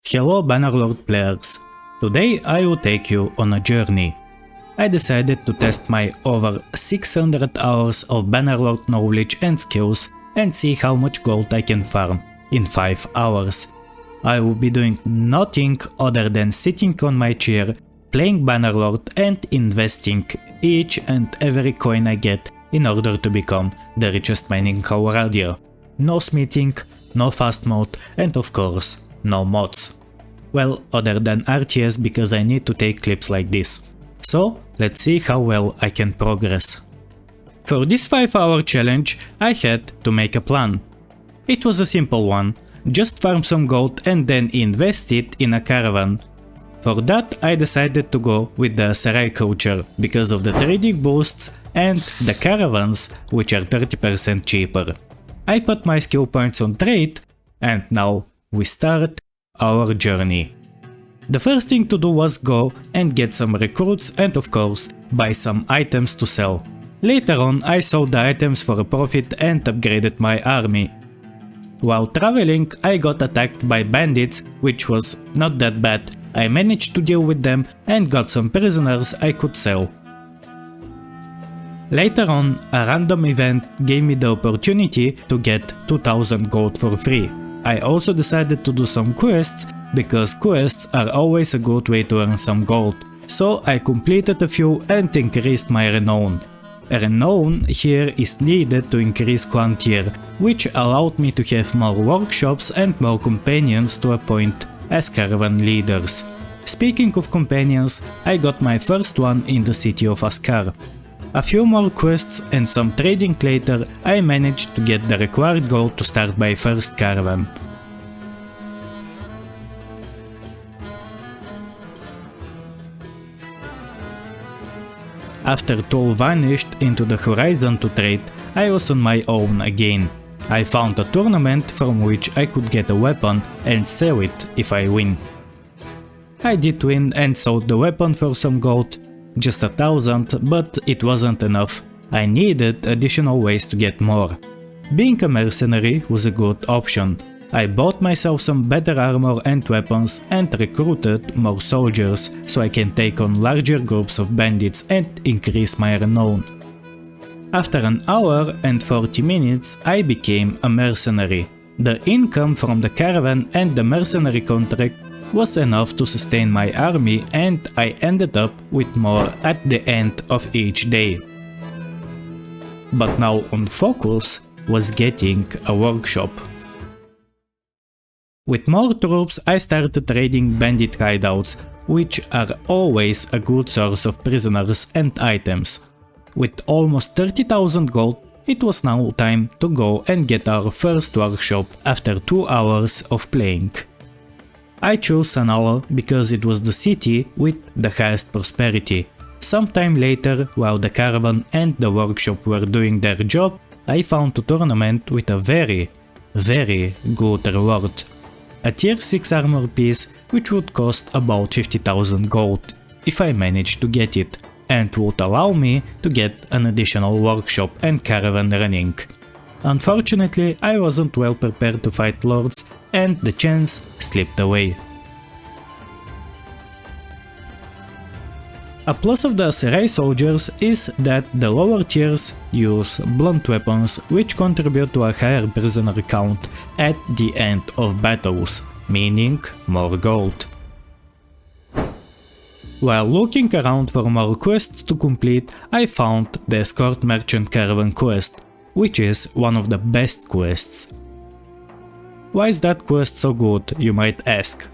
Hello Bannerlord players, today I will take you on a journey. I decided to test my over 600 hours of Bannerlord knowledge and skills and see how much gold I can farm in 5 hours. I will be doing nothing other than sitting on my chair, playing Bannerlord and investing each and every coin I get in order to become the richest man in Colorado. No smithing, no fast mode and of course no mods. Well, other than RTS because I need to take clips like this. So let's see how well I can progress. For this 5-hour challenge I had to make a plan. It was a simple one, just farm some gold and then invest it in a caravan. For that I decided to go with the Sarai culture because of the trading boosts and the caravans which are 30% cheaper. I put my skill points on trade and now we start our journey. The first thing to do was go and get some recruits and of course buy some items to sell. Later on I sold the items for a profit and upgraded my army. While traveling I got attacked by bandits, which was not that bad. I managed to deal with them and got some prisoners I could sell. Later on a random event gave me the opportunity to get 2000 gold for free. I also decided to do some quests because quests are always a good way to earn some gold. So I completed a few and increased my renown. Renown here is needed to increase clan tier, which allowed me to have more workshops and more companions to appoint as caravan leaders. Speaking of companions, I got my first one in the city of Askar. A few more quests and some trading later I managed to get the required gold to start my first caravan. After Toll vanished into the horizon to trade, I was on my own again. I found a tournament from which I could get a weapon and sell it if I win. I did win and sold the weapon for some gold. Just 1000, but it wasn't enough. I needed additional ways to get more. Being a mercenary was a good option. I bought myself some better armor and weapons and recruited more soldiers so I can take on larger groups of bandits and increase my renown. After an hour and 40 minutes I became a mercenary. The income from the caravan and the mercenary contract was enough to sustain my army and I ended up with more at the end of each day. But now on focus was getting a workshop. With more troops I started raiding bandit hideouts, which are always a good source of prisoners and items. With almost 30,000 gold, it was now time to go and get our first workshop after 2 hours of playing. I chose Sanala because it was the city with the highest prosperity. Sometime later, while the caravan and the workshop were doing their job, I found a tournament with a very good reward. A tier 6 armor piece which would cost about 50,000 gold if I managed to get it, and would allow me to get an additional workshop and caravan running. Unfortunately, I wasn't well prepared to fight lords and the chance slipped away. A plus of the Sarai soldiers is that the lower tiers use blunt weapons which contribute to a higher prisoner count at the end of battles, meaning more gold. While looking around for more quests to complete, I found the Escort Merchant Caravan quest, which is one of the best quests. Why is that quest so good, you might ask?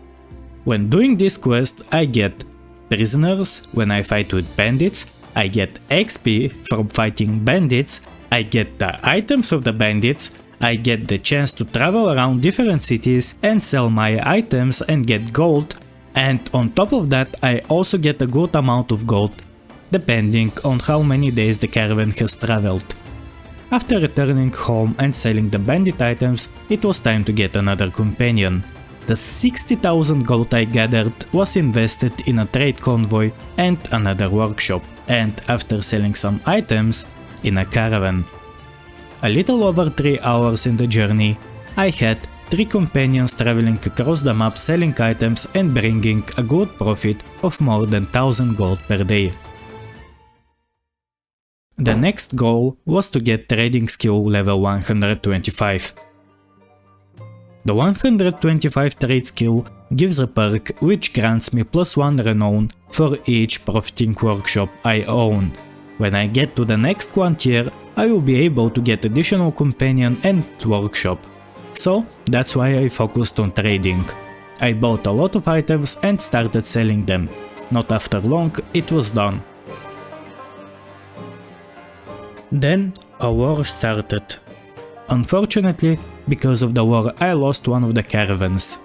When doing this quest I get prisoners when I fight with bandits, I get XP from fighting bandits, I get the items of the bandits, I get the chance to travel around different cities and sell my items and get gold, and on top of that I also get a good amount of gold, depending on how many days the caravan has traveled. After returning home and selling the bandit items, it was time to get another companion. The 60,000 gold I gathered was invested in a trade convoy and another workshop, and after selling some items, in a caravan. A little over 3 hours in the journey, I had 3 companions traveling across the map selling items and bringing a good profit of more than 1000 gold per day. The next goal was to get trading skill level 125. The 125 trade skill gives a perk which grants me +1 renown for each profiting workshop I own. When I get to the next 1 tier, I will be able to get additional companion and workshop. So that's why I focused on trading. I bought a lot of items and started selling them. Not after long, it was done. Then a war started. Unfortunately, because of the war I lost one of the caravans.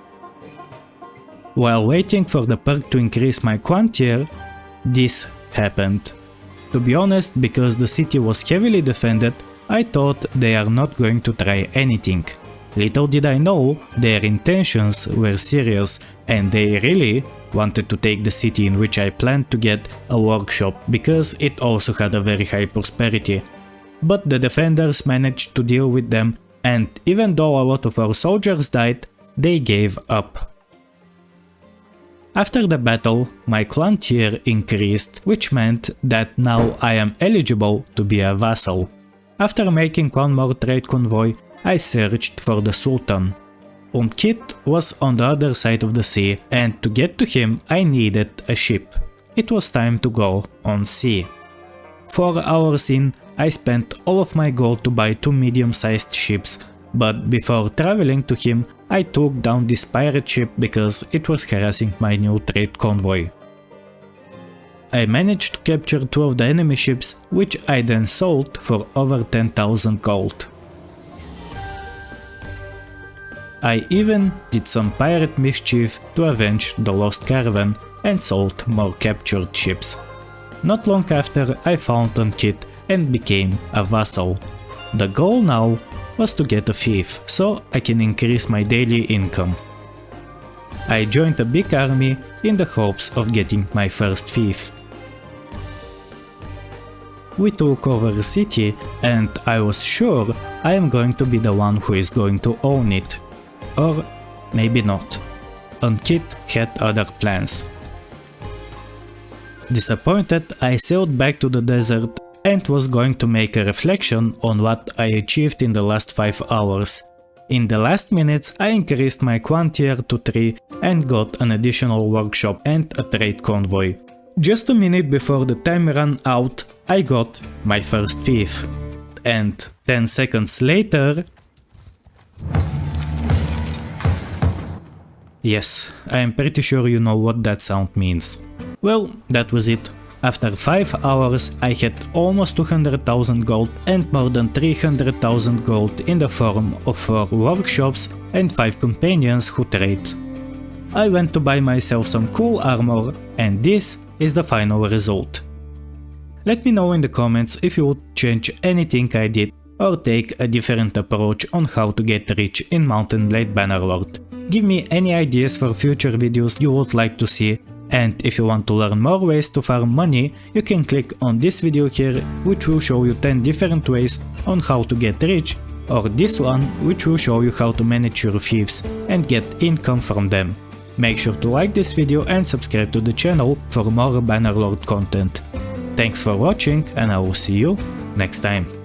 While waiting for the perk to increase my quant tier, this happened. To be honest, because the city was heavily defended, I thought they are not going to try anything. Little did I know, their intentions were serious and they really wanted to take the city in which I planned to get a workshop because it also had a very high prosperity. But the defenders managed to deal with them, and even though a lot of our soldiers died, they gave up. After the battle, my clan tier increased, which meant that now I am eligible to be a vassal. After making one more trade convoy, I searched for the Sultan. Kit was on the other side of the sea, and to get to him I needed a ship. It was time to go on sea. 4 hours in, I spent all of my gold to buy 2 medium-sized ships, but before traveling to him, I took down this pirate ship because it was harassing my new trade convoy. I managed to capture 2 of the enemy ships, which I then sold for over 10,000 gold. I even did some pirate mischief to avenge the lost caravan and sold more captured ships. Not long after, I found Kit and became a vassal. The goal now was to get a fief, so I can increase my daily income. I joined a big army in the hopes of getting my first fief. We took over the city and I was sure I am going to be the one who is going to own it. Or maybe not. Kit had other plans. Disappointed, I sailed back to the desert and was going to make a reflection on what I achieved in the last 5 hours. In the last minutes I increased my quant tier to 3 and got an additional workshop and a trade convoy. Just a minute before the time ran out, I got my first fief. And 10 seconds later... Yes, I am pretty sure you know what that sound means. Well, that was it. After 5 hours I had almost 200,000 gold and more than 300,000 gold in the form of 4 workshops and 5 companions who trade. I went to buy myself some cool armor, and this is the final result. Let me know in the comments if you would change anything I did or take a different approach on how to get rich in Mountain Blade Bannerlord. Give me any ideas for future videos you would like to see, and if you want to learn more ways to farm money, you can click on this video here, which will show you 10 different ways on how to get rich, or this one, which will show you how to manage your fiefs and get income from them. Make sure to like this video and subscribe to the channel for more Bannerlord content. Thanks for watching, and I will see you next time.